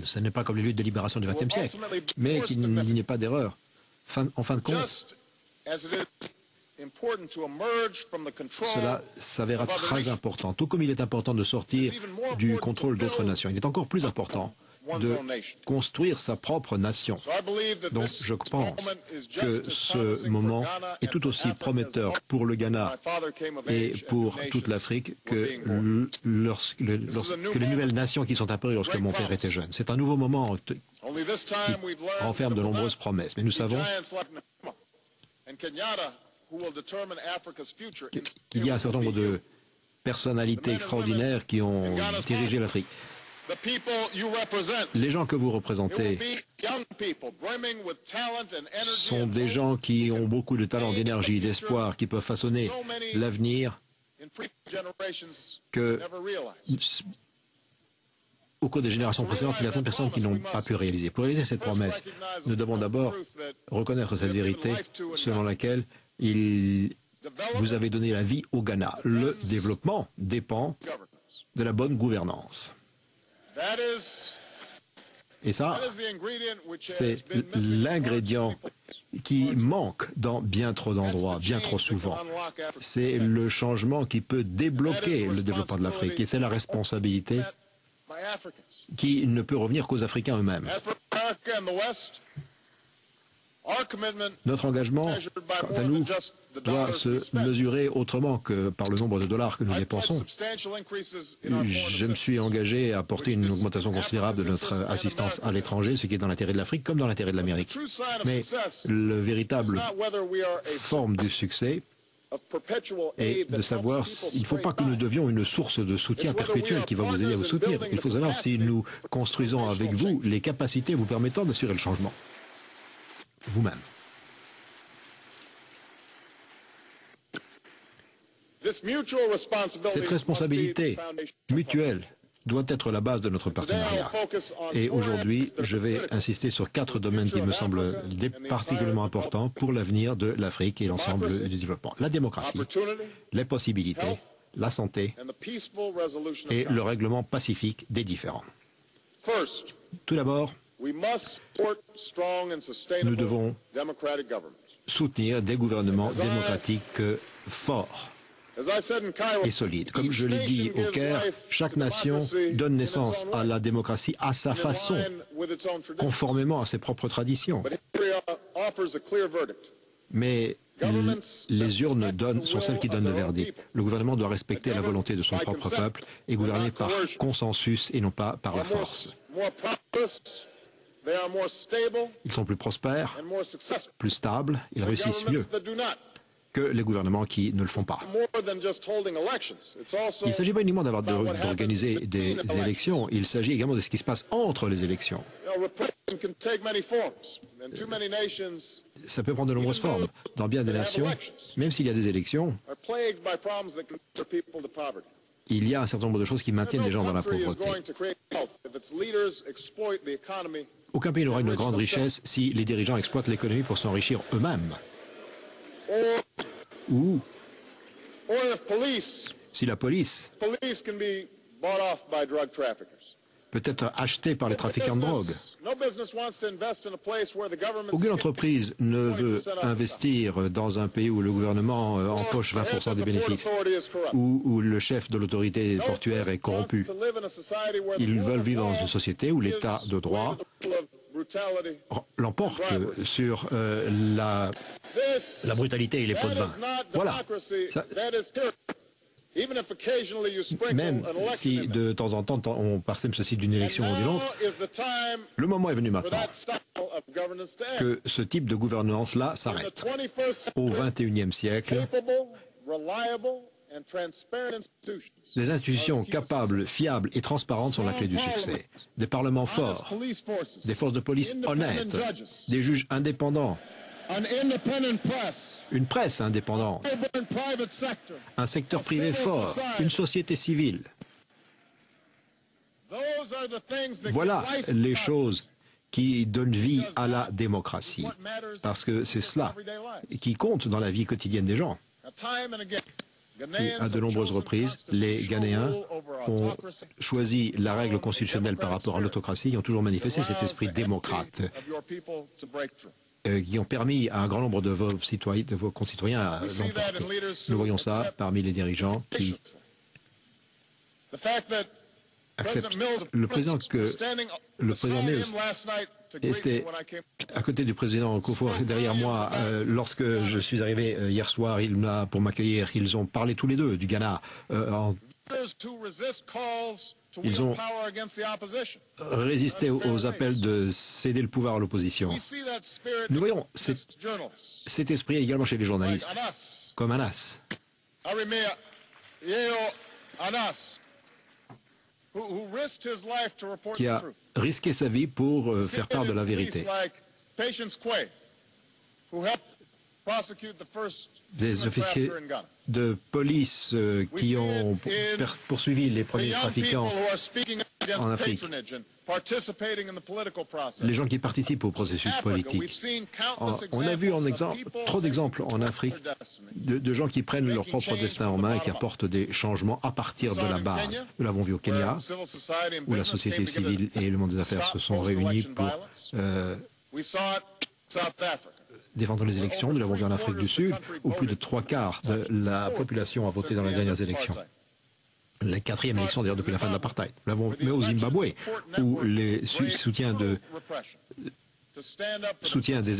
Ce n'est pas comme les luttes de libération du XXe siècle, mais qu'il n'y ait pas d'erreur. En fin de compte, cela s'avéra très important, tout comme il est important de sortir du contrôle d'autres nations. Il est encore plus important de construire sa propre nation. Donc je pense que ce moment est tout aussi prometteur pour le Ghana et pour toute l'Afrique que les nouvelles nations qui sont apparues lorsque mon père était jeune. C'est un nouveau moment qui renferme de nombreuses promesses. Mais nous savons qu'il y a un certain nombre de personnalités extraordinaires qui ont dirigé l'Afrique. Les gens que vous représentez sont des gens qui ont beaucoup de talent, d'énergie, d'espoir, qui peuvent façonner l'avenir que, au cours des générations précédentes, il y a plein de personnes qui n'ont pas pu réaliser. Pour réaliser cette promesse, nous devons d'abord reconnaître cette vérité selon laquelle vous avez donné la vie au Ghana. Le développement dépend de la bonne gouvernance. Et ça, c'est l'ingrédient qui manque dans bien trop d'endroits, bien trop souvent. C'est le changement qui peut débloquer le développement de l'Afrique. Et c'est la responsabilité qui ne peut revenir qu'aux Africains eux-mêmes. Notre engagement, quant à nous, doit se mesurer autrement que par le nombre de dollars que nous dépensons. Je me suis engagé à apporter une augmentation considérable de notre assistance à l'étranger, ce qui est dans l'intérêt de l'Afrique comme dans l'intérêt de l'Amérique. Mais le véritable forme du succès est de savoir s'il ne faut pas que nous devions une source de soutien perpétuel qui va vous aider à vous soutenir. Il faut savoir si nous construisons avec vous les capacités vous permettant d'assurer le changement. Vous-même. Cette responsabilité mutuelle doit être la base de notre partenariat. Et aujourd'hui, je vais insister sur 4 domaines qui me semblent particulièrement importants pour l'avenir de l'Afrique et l'ensemble du développement. La démocratie, les possibilités, la santé et le règlement pacifique des différends. Tout d'abord, nous devons soutenir des gouvernements démocratiques forts et solides. Comme je l'ai dit au Caire, chaque nation donne naissance à la démocratie à sa façon, conformément à ses propres traditions. Mais les urnes sont celles qui donnent le verdict. Le gouvernement doit respecter la volonté de son propre peuple et gouverner par consensus et non pas par la force. Ils sont plus prospères, plus stables, ils réussissent mieux que les gouvernements qui ne le font pas. Il ne s'agit pas uniquement d'organiser des élections, il s'agit également de ce qui se passe entre les élections. Ça peut prendre de nombreuses formes. Dans bien des nations, même s'il y a des élections, il y a un certain nombre de choses qui maintiennent les gens dans la pauvreté. Aucun pays n'aura une grande richesse si les dirigeants exploitent l'économie pour s'enrichir eux-mêmes. Ou si la police peut être achetée par les trafiquants de drogue. Aucune entreprise ne veut investir dans un pays où le gouvernement empoche 20% des bénéfices, où le chef de l'autorité portuaire est corrompu. Ils veulent vivre dans une société où l'état de droit l'emporte sur la brutalité et les pots de vin. Voilà. Même si de temps en temps on parsème ceci d'une élection ou d'une autre, le moment est venu maintenant que ce type de gouvernance-là s'arrête. Au XXIe siècle, les institutions capables, fiables et transparentes sont la clé du succès. Des parlements forts, des forces de police honnêtes, des juges indépendants, une presse indépendante, un secteur privé fort, une société civile. Voilà les choses qui donnent vie à la démocratie, parce que c'est cela qui compte dans la vie quotidienne des gens. Et à de nombreuses reprises, les Ghanéens ont choisi la règle constitutionnelle par rapport à l'autocratie et ont toujours manifesté cet esprit démocrate qui ont permis à un grand nombre de vos concitoyens à l'emporter. Nous voyons ça parmi les dirigeants qui acceptent. Le président Mills était à côté du président Kufuor derrière moi lorsque je suis arrivé hier soir. Pour m'accueillir, ils ont parlé tous les deux du Ghana. Ils ont résisté aux appels de céder le pouvoir à l'opposition. Nous voyons cet esprit également chez les journalistes, comme Anas, qui a risqué sa vie pour faire part de la vérité. Des officiers de police qui ont poursuivi les premiers trafiquants en Afrique, les gens qui participent au processus politique. On a vu trop d'exemples en Afrique de gens qui prennent leur propre destin en main et qui apportent des changements à partir de la base. Nous l'avons vu au Kenya, où la société civile et le monde des affaires se sont réunis pour défendre les élections. Nous l'avons vu en Afrique du Sud, où plus de 3/4 de la population a voté dans les dernières élections. La 4e élection d'ailleurs depuis la fin de l'apartheid. Nous l'avons vu au Zimbabwe, où les soutiens des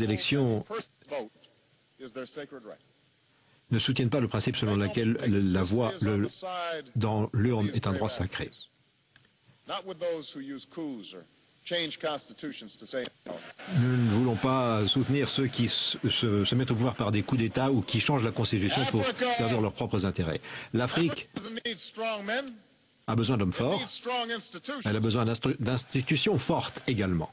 élections ne soutiennent pas le principe selon lequel la voix dans l'urne est un droit sacré. Nous ne voulons pas soutenir ceux qui se mettent au pouvoir par des coups d'État ou qui changent la Constitution pour servir leurs propres intérêts. L'Afrique a besoin d'hommes forts, elle a besoin d'institutions fortes également.